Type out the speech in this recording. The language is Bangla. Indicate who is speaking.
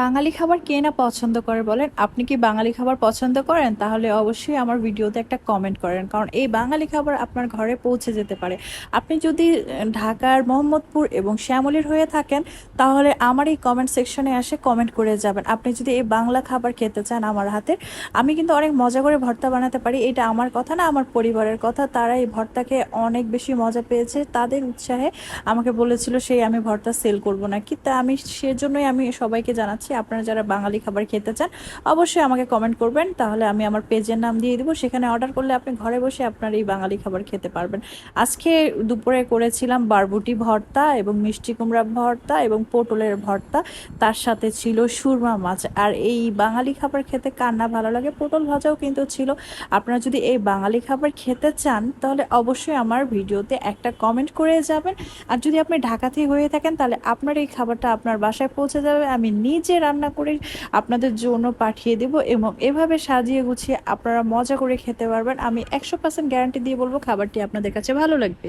Speaker 1: বাঙালি খাবার কে না পছন্দ করে বলেন? আপনি কি বাঙালি খাবার পছন্দ করেন? তাহলে অবশ্যই আমার ভিডিওতে একটা কমেন্ট করেন, কারণ এই বাঙালি খাবার আপনার ঘরে পৌঁছে যেতে পারে। আপনি যদি ঢাকার মোহাম্মদপুর এবং শ্যামলীর হয়ে থাকেন, তাহলে আমার এই কমেন্ট সেকশনে এসে কমেন্ট করে যাবেন। আপনি যদি এই বাংলা খাবার খেতে চান আমার হাতের, আমি কিন্তু অনেক মজা করে ভর্তা বানাতে পারি। এটা আমার কথা না, আমার পরিবারের কথা। তারা এই ভর্তাকে অনেক বেশি মজা পেয়েছে, তাদের উৎসাহে আমাকে বলেছিল সেই আমি ভর্তা সেল করব নাকি। তা আমি সেজন্যই আমি সবাইকে জানাচ্ছি, আপনারা যারা বাঙালি খাবার খেতে চান অবশ্যই আমাকে কমেন্ট করবেন, তাহলে আমি আমার পেজের নাম দিয়ে দিব। সেখানে অর্ডার করলে আপনি ঘরে বসে আপনার এই বাঙালি খাবার খেতে পারবেন। আজকে দুপুরে করেছিলাম বারবুটি ভর্তা এবং মিষ্টি কুমড়া ভর্তা এবং পটলের ভর্তা, তার সাথে ছিল সুরমা মাছ। আর এই বাঙালি খাবার খেতে কার না ভালো লাগে, পটল ভাজাও কিন্তু ছিল। আপনারা যদি এই বাঙালি খাবার খেতে চান তাহলে অবশ্যই আমার ভিডিওতে একটা কমেন্ট করে যাবেন। আর যদি আপনি ঢাকাতে হয়ে থাকেন তাহলে আপনার এই খাবারটা আপনার বাসায় পৌঁছে যাবে, আমি নিজে রান্না করে আপনাদের জন্য পাঠিয়ে দেব এবং এভাবে সাজিয়ে গুছিয়ে আপনারা মজা করে খেতে পারবেন। আমি 100% গ্যারান্টি দিয়ে বলবো খাবারটি আপনাদের কাছে ভালো লাগবে।